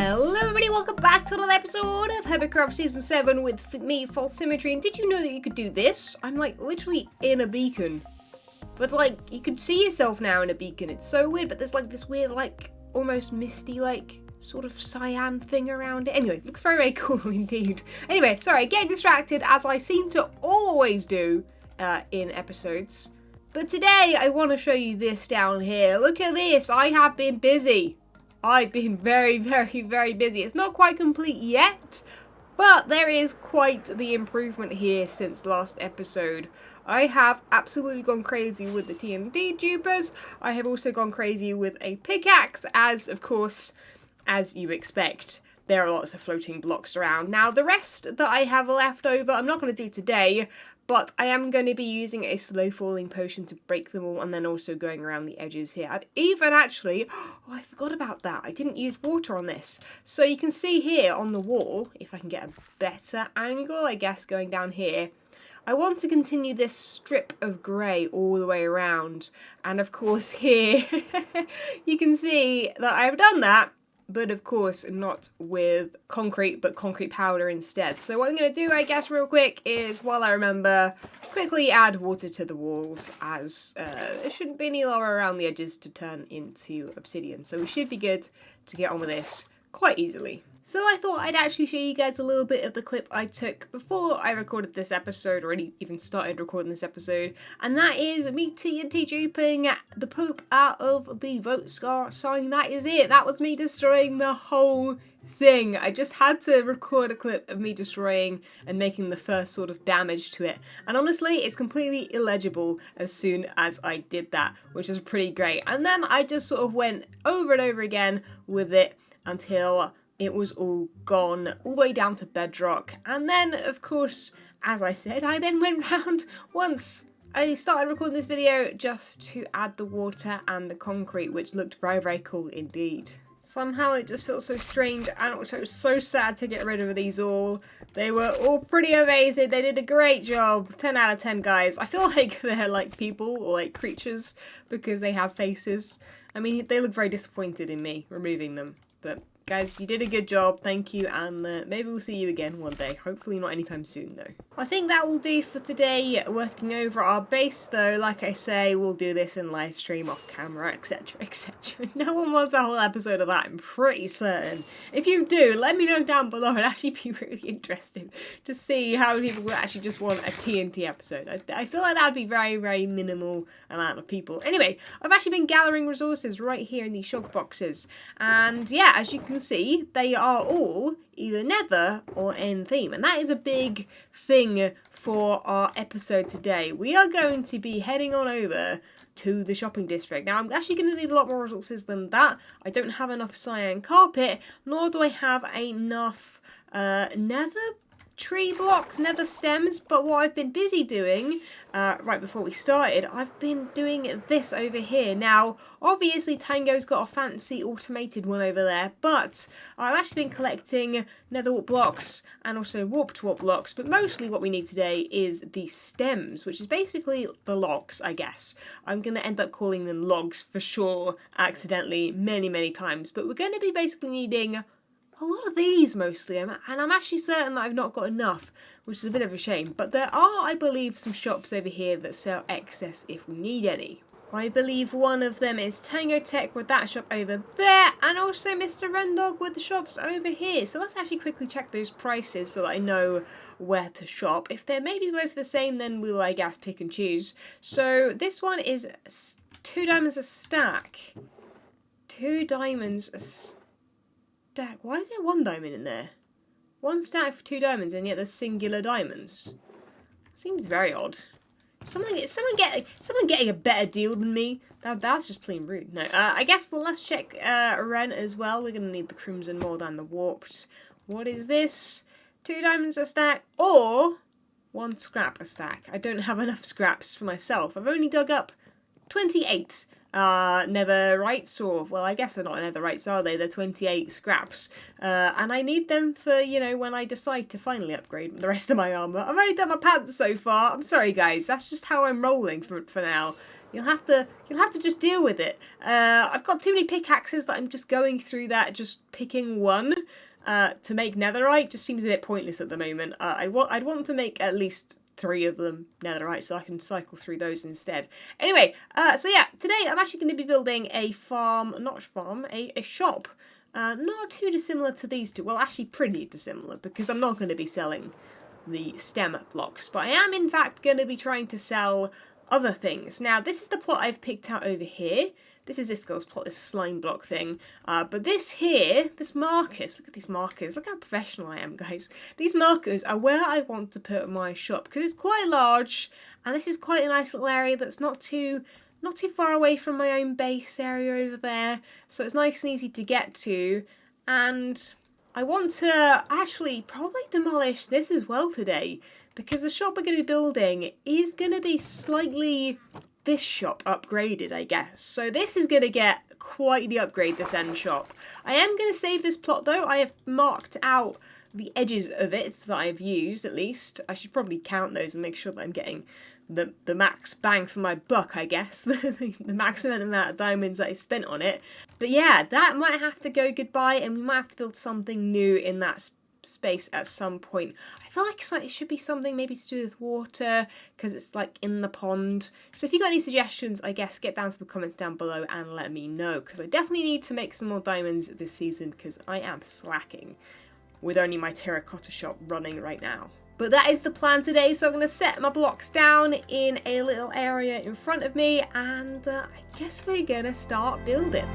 Hello everybody, welcome back to another episode of Hermitcraft Season 7 with me, FalseSymmetry. And did you know that you could do this? I'm like literally in a beacon. But like, you could see yourself now in a beacon. It's so weird, but there's like this weird like, almost misty like, sort of cyan thing around it. Anyway, looks very, very cool indeed. Anyway, sorry, getting distracted as I seem to always do in episodes. But today I want to show you this down here. Look at this, I have been busy. I've been very, very, very busy. It's not quite complete yet, but there is quite the improvement here since last episode. I have absolutely gone crazy with the TNT dupers. I have also gone crazy with a pickaxe, as of course, as you expect, there are lots of floating blocks around. Now, the rest that I have left over, I'm not going to do today, but I am going to be using a slow falling potion to break them all and then also going around the edges here. I've even actually, oh, I forgot about that. I didn't use water on this. So you can see here on the wall, if I can get a better angle, I guess, going down here, I want to continue this strip of grey all the way around. And of course here, you can see that I've done that. But of course not with concrete, but concrete powder instead. So what I'm going to do, I guess, real quick is, while I remember, quickly add water to the walls, as there shouldn't be any lava around the edges to turn into obsidian. So we should be good to get on with this quite easily. So I thought I'd actually show you guys a little bit of the clip I took before I recorded this episode, or even started recording this episode, and that is me TNT duping the poop out of the vote scar sign. That is it. That was me destroying the whole thing. I just had to record a clip of me destroying and making the first sort of damage to it. And honestly, it's completely illegible as soon as I did that, which is pretty great. And then I just sort of went over and over again with it until it was all gone, all the way down to bedrock. And then, of course, as I said, I then went round once I started recording this video just to add the water and the concrete, which looked very, very cool indeed. Somehow it just felt so strange and also so sad to get rid of these all. They were all pretty amazing. They did a great job. 10 out of 10, guys. I feel like they're like people or like creatures because they have faces. I mean, they look very disappointed in me removing them, but guys, you did a good job, thank you, and maybe we'll see you again one day. Hopefully not anytime soon, though. I think that will do for today, working over our base, though. Like I say, we'll do this in live stream, off camera, etc, etc. No one wants a whole episode of that, I'm pretty certain. If you do, let me know down below. It'd actually be really interesting to see how many people would actually just want a TNT episode. I feel like that'd be very, very minimal amount of people. Anyway, I've actually been gathering resources right here in these shulk boxes, and yeah, as you can see, they are all either nether or end theme, and that is a big thing for our episode today. We are going to be heading on over to the shopping district. Now, I'm actually going to need a lot more resources than that. I don't have enough cyan carpet, nor do I have enough nether tree blocks, nether stems, but what I've been busy doing right before we started, I've been doing this over here. Now, obviously Tango's got a fancy automated one over there, but I've actually been collecting nether blocks and also warped blocks, but mostly what we need today is the stems, which is basically the logs, I guess. I'm going to end up calling them logs for sure, accidentally, many, many times, but we're going to be basically needing a lot of these mostly, and I'm actually certain that I've not got enough, which is a bit of a shame. But there are, I believe, some shops over here that sell excess if we need any. I believe one of them is Tango Tech with that shop over there, and also Mr. Rendog with the shops over here. So let's actually quickly check those prices so that I know where to shop. If they're maybe both the same, then we'll, I guess, pick and choose. So this one is 2 diamonds a stack. 2 diamonds a stack. Why is there 1 diamond in there? 1 stack for 2 diamonds, and yet there's singular diamonds. Seems very odd. Someone getting a better deal than me. That's just plain rude. No, I guess let's check rent as well. We're gonna need the crimson more than the warped. What is this? 2 diamonds a stack, or 1 scrap a stack. I don't have enough scraps for myself. I've only dug up 28. Netherites, or, well, I guess they're not netherites, are they? They're 28 scraps. And I need them for, you know, when I decide to finally upgrade the rest of my armour. I've only done my pants so far. I'm sorry, guys. That's just how I'm rolling for now. You'll have to just deal with it. I've got too many pickaxes that I'm just going through that, just picking one to make netherite. Just seems a bit pointless at the moment. I'd want to make at least 3 of them netherite so I can cycle through those instead. Anyway, so yeah, today I'm actually going to be building a a shop. Not too dissimilar to these two. Well, actually pretty dissimilar, because I'm not going to be selling the stem blocks, but I am in fact going to be trying to sell other things. Now, this is the plot I've picked out over here. This is this girl's plot, this slime block thing. But this here, this markers, look at these markers, look how professional I am, guys. These markers are where I want to put my shop, because it's quite large, and this is quite a nice little area that's not too far away from my own base area over there, so it's nice and easy to get to. And I want to actually probably demolish this as well today, because the shop we're going to be building is going to be slightly this shop upgraded, I guess. So this is going to get quite the upgrade, this end shop. I am going to save this plot though. I have marked out the edges of it that I've used, at least. I should probably count those and make sure that I'm getting the max bang for my buck, I guess. the maximum amount of diamonds that I spent on it. But yeah, that might have to go goodbye, and we might have to build something new in that space at some point. I feel like it should be something maybe to do with water, because it's like in the pond. So if you got any suggestions, I guess get down to the comments down below and let me know, because I definitely need to make some more diamonds this season, because I am slacking with only my terracotta shop running right now. But that is the plan today, so I'm going to set my blocks down in a little area in front of me, and I guess we're going to start building.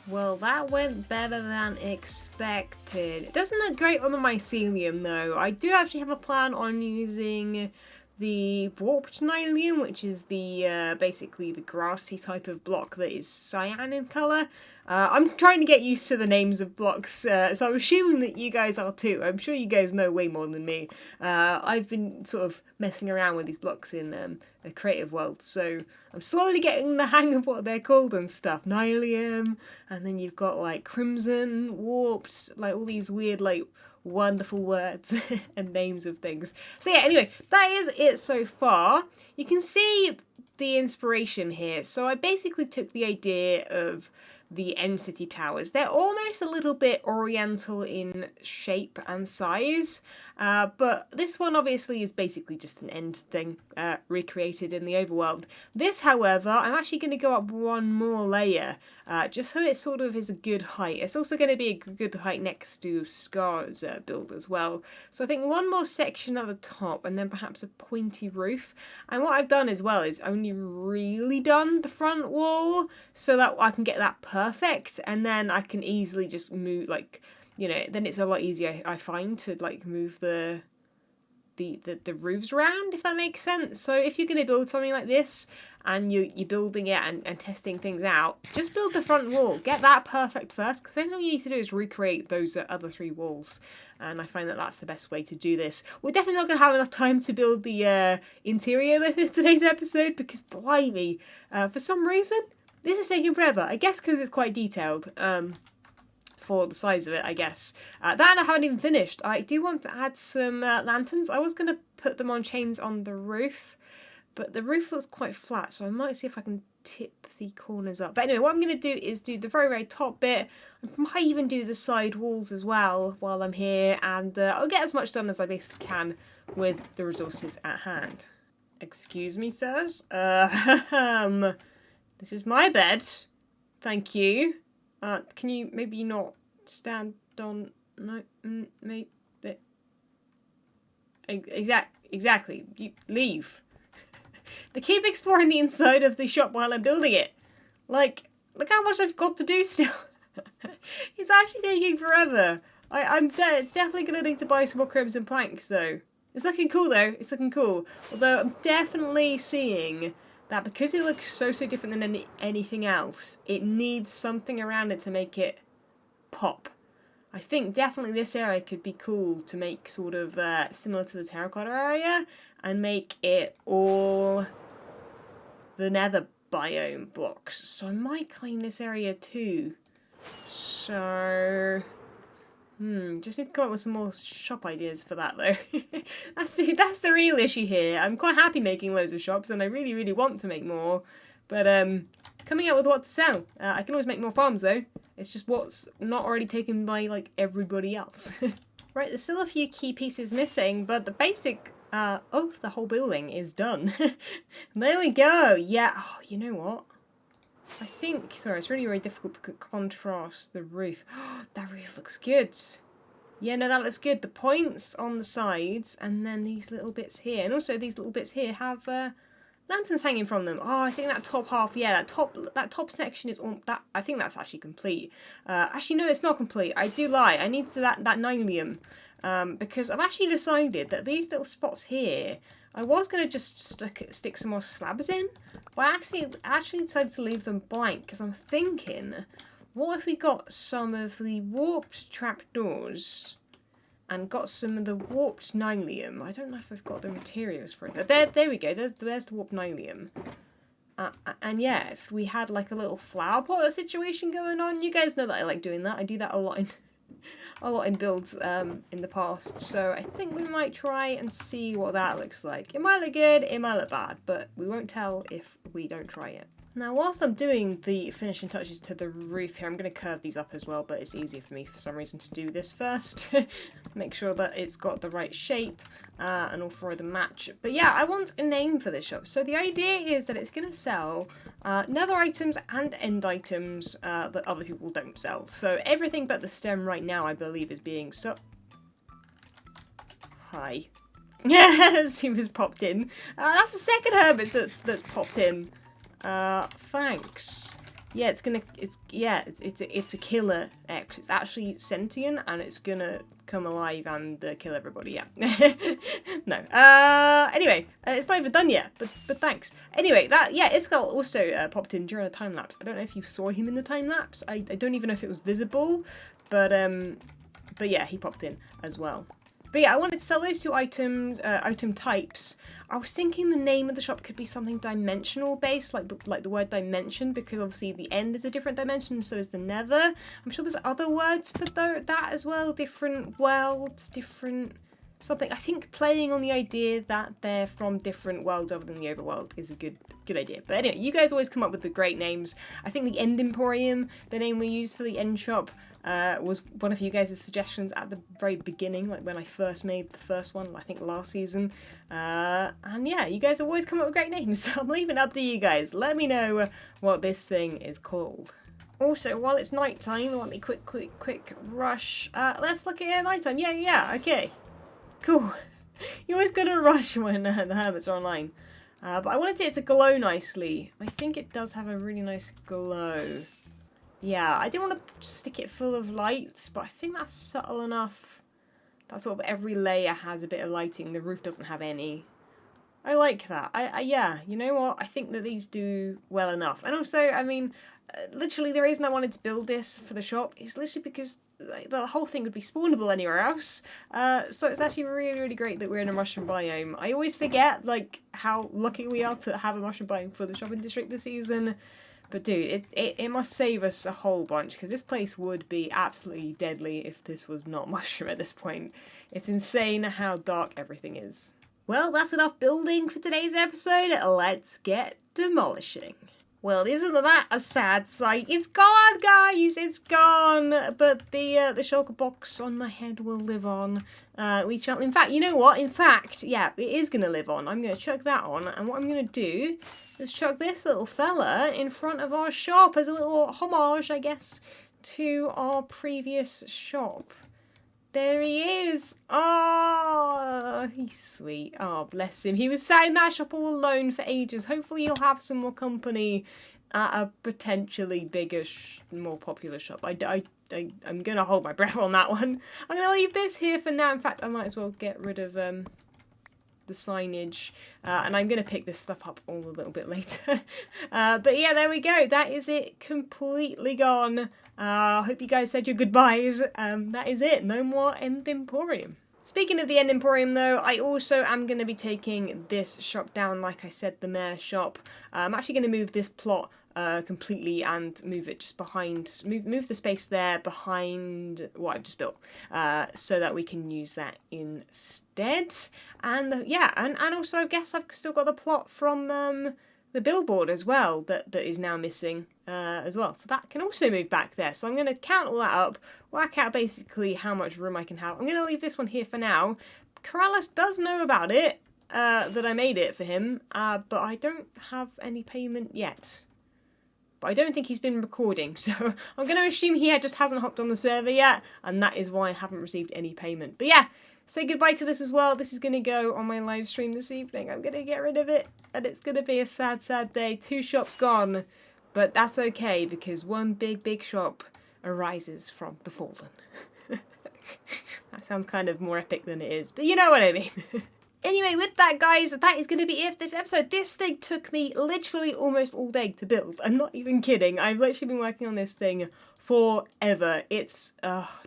Well, that went better than expected. It doesn't look great on the mycelium though. I do actually have a plan on using the warped nylium, which is the basically the grassy type of block that is cyan in colour. I'm trying to get used to the names of blocks, so I'm assuming that you guys are too. I'm sure you guys know way more than me. I've been sort of messing around with these blocks in a creative world, so I'm slowly getting the hang of what they're called and stuff. Nylium, and then you've got like crimson, warped, like all these weird like wonderful words and names of things. So yeah, anyway, that is it so far. You can see the inspiration here. So I basically took the idea of the end city towers. They're almost a little bit oriental in shape and size, but this one obviously is basically just an end thing recreated in the overworld. This, however, I'm actually going to go up one more layer, just so it sort of is a good height. It's also going to be a good height next to Scar's build as well. So I think one more section at the top, and then perhaps a pointy roof. And what I've done as well is only really done the front wall, so that I can get that perfect, and then I can easily just move, like, you know, then it's a lot easier, I find, to like move the roofs around, if that makes sense. So if you're going to build something like this and you're building it and testing things out, just build the front wall, get that perfect first, because then all you need to do is recreate those other 3 walls, and I find that that's the best way to do this. We're definitely not going to have enough time to build the interior of today's episode, because blimey, for some reason this is taking forever. I guess because it's quite detailed for the size of it, I guess. That I haven't even finished. I do want to add some lanterns. I was going to put them on chains on the roof, but the roof looks quite flat, so I might see if I can tip the corners up. But anyway, what I'm going to do is do the very, very top bit. I might even do the side walls as well while I'm here, and I'll get as much done as I basically can with the resources at hand. Excuse me, sirs. This is my bed. Thank you. Can you maybe not stand on... No, maybe... Exactly. You leave. They keep exploring the inside of the shop while I'm building it. Like, look how much I've got to do still. It's actually taking forever. I'm definitely going to need to buy some more crimson planks, though. It's looking cool, though. It's looking cool. Although I'm definitely seeing that because it looks so different than anything else, it needs something around it to make it pop. I think definitely this area could be cool to make sort of similar to the terracotta area and make it all the nether biome blocks. So I might claim this area too. So just need to come up with some more shop ideas for that though. that's the real issue here. I'm quite happy making loads of shops and I really want to make more. But it's coming out with what to sell. I can always make more farms though. It's just what's not already taken by like everybody else. Right, there's still a few key pieces missing, but the basic of the whole building is done. There we go. Yeah, oh, you know what? I think, sorry, it's really difficult to contrast the roof. That roof looks good. Yeah, no, that looks good. The points on the sides and then these little bits here. And also these little bits here have lanterns hanging from them. Oh, I think that top half, yeah, that top section is on that. I think that's actually complete. Actually, no, it's not complete. I do lie. I need that nylium because I've actually decided that these little spots here, I was going to just stick some more slabs in, but I actually decided to leave them blank because I'm thinking, what if we got some of the warped trapdoors and got some of the warped nylium? I don't know if I've got the materials for it. There we go. There's the warped nylium. And yeah, if we had like a little flower pot situation going on, you guys know that I like doing that. I do that a lot in builds in the past. So I think we might try and see what that looks like. It might look good, it might look bad, but we won't tell if we don't try it. Now, whilst I'm doing the finishing touches to the roof here, I'm going to curve these up as well, but it's easier for me for some reason to do this first. Make sure that it's got the right shape and all four of them match. But yeah, I want a name for this shop. So the idea is that it's going to sell nether items and end items that other people don't sell. So everything but the stem right now, I believe, is being Hi. Yes, he was popped in. That's the second hermit that's popped in. Thanks. Yeah, it's a killer X. It's actually sentient and it's gonna come alive and kill everybody. Yeah. No. Anyway, it's not even done yet, but thanks. Anyway, Iskall also popped in during a time lapse. I don't know if you saw him in the time lapse. I don't even know if it was visible, but yeah, he popped in as well. But yeah, I wanted to sell those two item types. I was thinking the name of the shop could be something dimensional based, like the word dimension, because obviously the end is a different dimension, and so is the nether. I'm sure there's other words for that as well, different worlds, different something. I think playing on the idea that they're from different worlds other than the overworld is a good idea. But anyway, you guys always come up with the great names. I think the End Emporium, the name we used for the end shop, was one of you guys' suggestions at the very beginning, like when I first made the first one, I think last season. And yeah, you guys always come up with great names, so I'm leaving it up to you guys. Let me know what this thing is called. Also, while it's nighttime, let me quick rush. Let's look at it at nighttime. Yeah, okay. Cool. You always gotta rush when the hermits are online. But I wanted it to glow nicely. I think it does have a really nice glow. Yeah, I didn't want to stick it full of lights, but I think that's subtle enough. That sort of every layer has a bit of lighting. The roof doesn't have any. I like that. Yeah, you know what? I think that these do well enough. And also, I mean, literally the reason I wanted to build this for the shop is literally because the whole thing would be spawnable anywhere else. So it's actually really great that we're in a mushroom biome. I always forget like how lucky we are to have a mushroom biome for the shopping district this season. But dude, it must save us a whole bunch, because this place would be absolutely deadly if this was not mushroom at this point. It's insane how dark everything is. Well, that's enough building for today's episode. Let's get demolishing. Well, isn't that a sad sight? It's gone, guys! It's gone! But the shulker box on my head will live on. We shall, in fact, you know what? In fact, yeah, it is going to live on. I'm going to chuck that on, and what I'm going to do is chuck this little fella in front of our shop as a little homage, I guess, to our previous shop. There he is! Oh, he's sweet. Oh, bless him. He was sat in that shop all alone for ages. Hopefully he'll have some more company at a potentially bigger, more popular shop. I'm going to hold my breath on that one. I'm going to leave this here for now. In fact, I might as well get rid of the signage, and I'm going to pick this stuff up all a little bit later. But yeah, there we go. That is it, completely gone. Hope you guys said your goodbyes. That is it. No more End Emporium. Speaking of the End Emporium though, I also am going to be taking this shop down, like I said, the Mayor shop. I'm actually going to move this plot completely and move it just behind, move the space there behind what I've just built, so that we can use that instead. And yeah, and also I guess I've still got the plot from the billboard as well that is now missing as well, so that can also move back there. So I'm going to count all that up, work out basically how much room I can have. I'm going to leave this one here for now. Corrales does know about it, that I made it for him, but I don't have any payment yet. But I don't think he's been recording, so I'm going to assume he just hasn't hopped on the server yet, and that is why I haven't received any payment. But yeah, say goodbye to this as well. This is going to go on my live stream this evening. I'm going to get rid of it, and it's going to be a sad, sad day. 2 shops gone, but that's okay, because one big shop arises from the fallen. That sounds kind of more epic than it is, but you know what I mean. Anyway, with that, guys, that is going to be it for this episode. This thing took me literally almost all day to build. I'm not even kidding. I've literally been working on this thing forever. It's,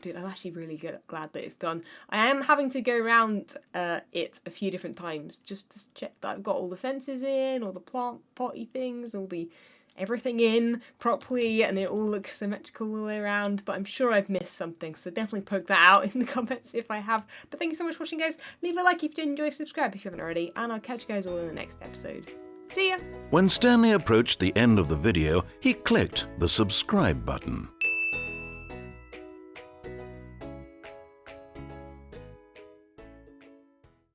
dude, I'm actually really glad that it's done. I am having to go around it a few different times just to check that I've got all the fences in, all the plant potty things, all the everything in properly, and it all looks symmetrical all the way around, but I'm sure I've missed something, so definitely poke that out in the comments if I have. But thank you so much for watching, guys. Leave a like if you enjoy, subscribe if you haven't already, and I'll catch you guys all in the next episode. See ya! When Stanley approached the end of the video, he clicked the subscribe button.